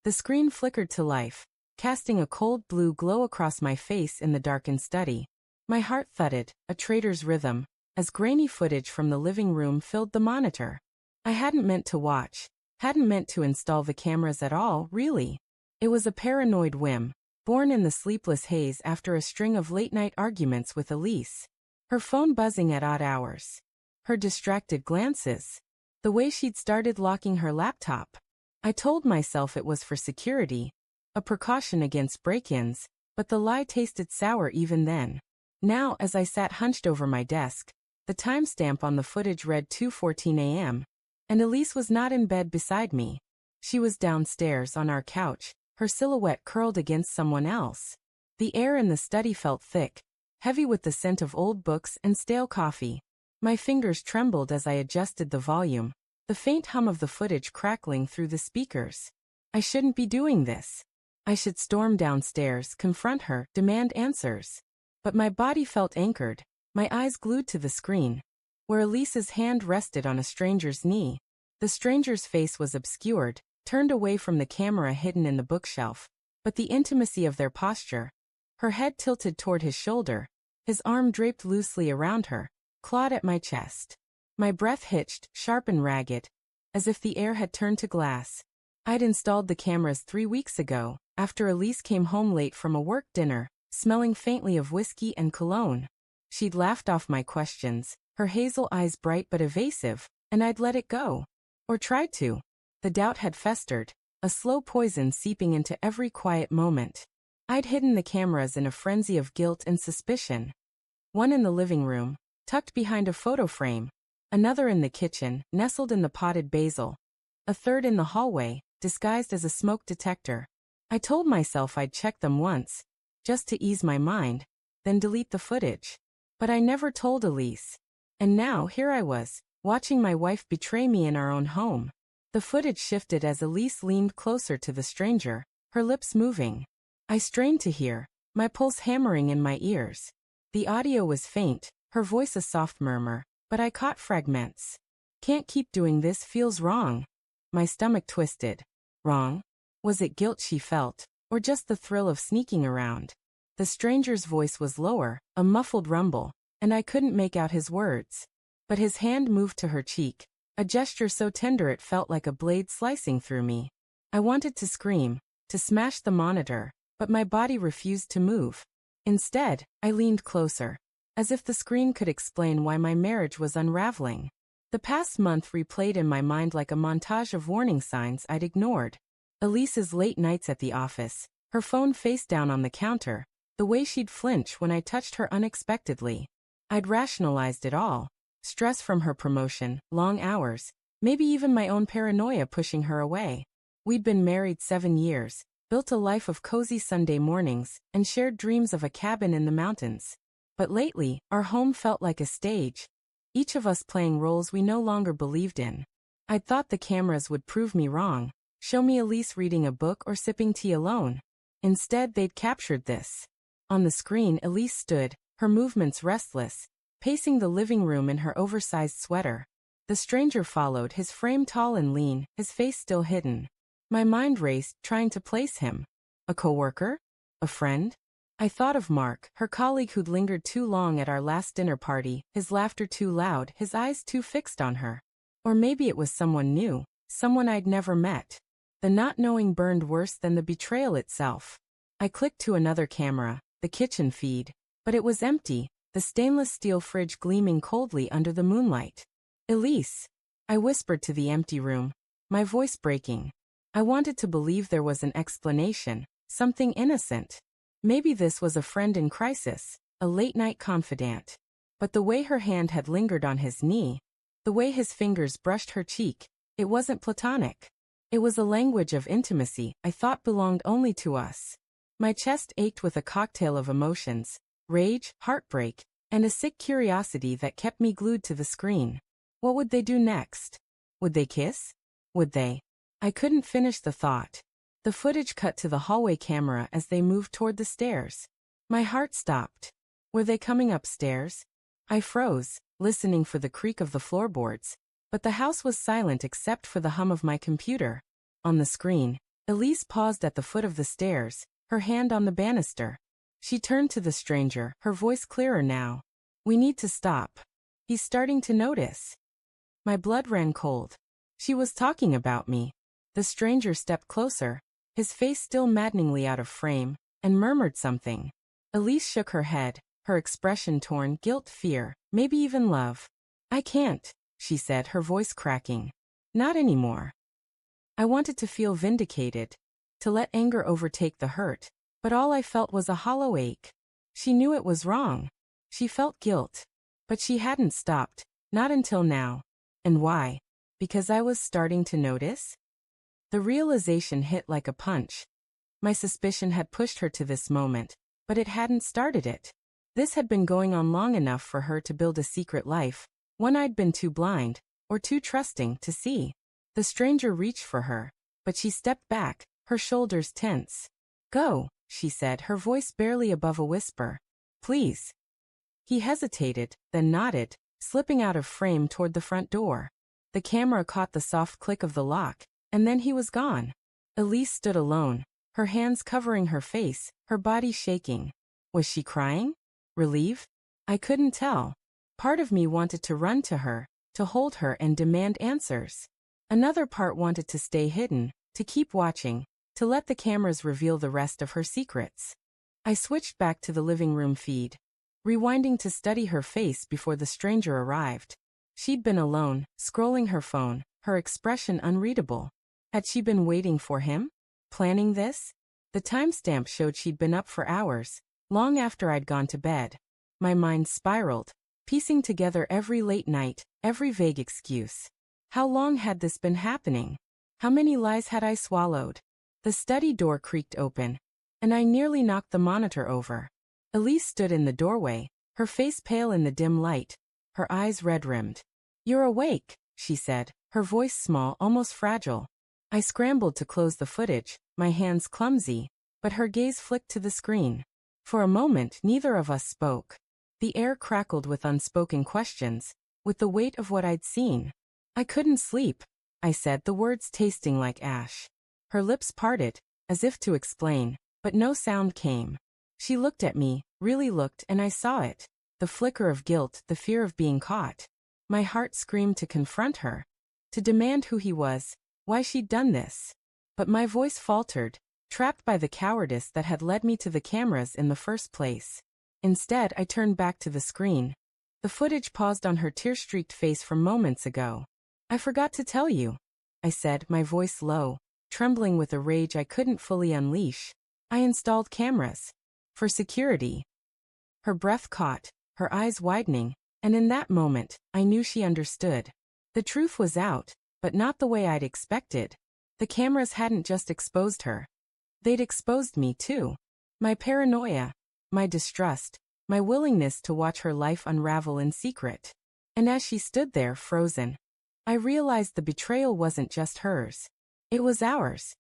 The screen flickered to life, casting a cold blue glow across my face in the darkened study. My heart thudded, a traitor's rhythm, as grainy footage from the living room filled the monitor. I hadn't meant to watch, hadn't meant to install the cameras at all, really. It was a paranoid whim, born in the sleepless haze after a string of late-night arguments with Elise. Her phone buzzing at odd hours. Her distracted glances. The way she'd started locking her laptop. I told myself it was for security, a precaution against break-ins, but the lie tasted sour even then. Now, as I sat hunched over my desk, the timestamp on the footage read 2:14 a.m., and Elise was not in bed beside me. She was downstairs on our couch, her silhouette curled against someone else. The air in the study felt thick, heavy with the scent of old books and stale coffee. My fingers trembled as I adjusted the volume, the faint hum of the footage crackling through the speakers. I shouldn't be doing this. I should storm downstairs, confront her, demand answers. But my body felt anchored, my eyes glued to the screen, where Elise's hand rested on a stranger's knee. The stranger's face was obscured, turned away from the camera hidden in the bookshelf, but the intimacy of their posture. Her head tilted toward his shoulder, his arm draped loosely around her, clawed at my chest. My breath hitched, sharp and ragged, as if the air had turned to glass. I'd installed the cameras 3 weeks ago, after Elise came home late from a work dinner, smelling faintly of whiskey and cologne. She'd laughed off my questions, her hazel eyes bright but evasive, and I'd let it go. Or tried to. The doubt had festered, a slow poison seeping into every quiet moment. I'd hidden the cameras in a frenzy of guilt and suspicion. One in the living room, tucked behind a photo frame. Another in the kitchen, nestled in the potted basil. A third in the hallway, disguised as a smoke detector. I told myself I'd check them once, just to ease my mind, then delete the footage. But I never told Elise. And now, here I was, watching my wife betray me in our own home. The footage shifted as Elise leaned closer to the stranger, her lips moving. I strained to hear, my pulse hammering in my ears. The audio was faint, her voice a soft murmur, but I caught fragments. Can't keep doing this, feels wrong. My stomach twisted. Wrong? Was it guilt she felt, or just the thrill of sneaking around? The stranger's voice was lower, a muffled rumble, and I couldn't make out his words. But his hand moved to her cheek, a gesture so tender it felt like a blade slicing through me. I wanted to scream, to smash the monitor, but my body refused to move. Instead, I leaned closer, as if the screen could explain why my marriage was unraveling. The past month replayed in my mind like a montage of warning signs I'd ignored. Elise's late nights at the office, her phone face down on the counter, the way she'd flinch when I touched her unexpectedly. I'd rationalized it all. Stress from her promotion, long hours, maybe even my own paranoia pushing her away. We'd been married 7 years, built a life of cozy Sunday mornings, and shared dreams of a cabin in the mountains. But lately, our home felt like a stage, each of us playing roles we no longer believed in. I'd thought the cameras would prove me wrong, show me Elise reading a book or sipping tea alone. Instead, they'd captured this. On the screen, Elise stood, her movements restless, pacing the living room in her oversized sweater. The stranger followed, his frame tall and lean, his face still hidden. My mind raced, trying to place him. A coworker? A friend? I thought of Mark, her colleague who'd lingered too long at our last dinner party, his laughter too loud, his eyes too fixed on her. Or maybe it was someone new, someone I'd never met. The not knowing burned worse than the betrayal itself. I clicked to another camera, the kitchen feed, but it was empty, the stainless steel fridge gleaming coldly under the moonlight. Elise, I whispered to the empty room, my voice breaking. I wanted to believe there was an explanation, something innocent. Maybe this was a friend in crisis, a late-night confidant. But the way her hand had lingered on his knee, the way his fingers brushed her cheek, it wasn't platonic. It was a language of intimacy I thought belonged only to us. My chest ached with a cocktail of emotions, rage, heartbreak, and a sick curiosity that kept me glued to the screen. What would they do next? Would they kiss? Would they? I couldn't finish the thought. The footage cut to the hallway camera as they moved toward the stairs. My heart stopped. Were they coming upstairs? I froze, listening for the creak of the floorboards, but the house was silent except for the hum of my computer. On the screen, Elise paused at the foot of the stairs, her hand on the banister. She turned to the stranger, her voice clearer now. We need to stop. He's starting to notice. My blood ran cold. She was talking about me. The stranger stepped closer, his face still maddeningly out of frame, and murmured something. Elise shook her head, her expression torn, guilt, fear, maybe even love. I can't, she said, her voice cracking. Not anymore. I wanted to feel vindicated, to let anger overtake the hurt, but all I felt was a hollow ache. She knew it was wrong. She felt guilt. But she hadn't stopped, not until now. And why? Because I was starting to notice? The realization hit like a punch. My suspicion had pushed her to this moment, but it hadn't started it. This had been going on long enough for her to build a secret life, one I'd been too blind, or too trusting, to see. The stranger reached for her, but she stepped back, her shoulders tense. Go, she said, her voice barely above a whisper. Please. He hesitated, then nodded, slipping out of frame toward the front door. The camera caught the soft click of the lock, and then he was gone. Elise stood alone, her hands covering her face, her body shaking. Was she crying? Relief? I couldn't tell. Part of me wanted to run to her, to hold her and demand answers. Another part wanted to stay hidden, to keep watching, to let the cameras reveal the rest of her secrets. I switched back to the living room feed, rewinding to study her face before the stranger arrived. She'd been alone, scrolling her phone, her expression unreadable. Had she been waiting for him? Planning this? The timestamp showed she'd been up for hours, long after I'd gone to bed. My mind spiraled, piecing together every late night, every vague excuse. How long had this been happening? How many lies had I swallowed? The study door creaked open, and I nearly knocked the monitor over. Elise stood in the doorway, her face pale in the dim light, her eyes red-rimmed. You're awake, she said, her voice small, almost fragile. I scrambled to close the footage, my hands clumsy, but her gaze flicked to the screen. For a moment, neither of us spoke. The air crackled with unspoken questions, with the weight of what I'd seen. I couldn't sleep, I said, the words tasting like ash. Her lips parted, as if to explain, but no sound came. She looked at me, really looked, and I saw it. The flicker of guilt, the fear of being caught. My heart screamed to confront her, to demand who he was, why she'd done this. But my voice faltered, trapped by the cowardice that had led me to the cameras in the first place. Instead, I turned back to the screen. The footage paused on her tear-streaked face from moments ago. I forgot to tell you, I said, my voice low, trembling with a rage I couldn't fully unleash. I installed cameras. For security. Her breath caught, her eyes widening, and in that moment, I knew she understood. The truth was out, but not the way I'd expected. The cameras hadn't just exposed her. They'd exposed me too. My paranoia, my distrust, my willingness to watch her life unravel in secret. And as she stood there, frozen, I realized the betrayal wasn't just hers. It was ours.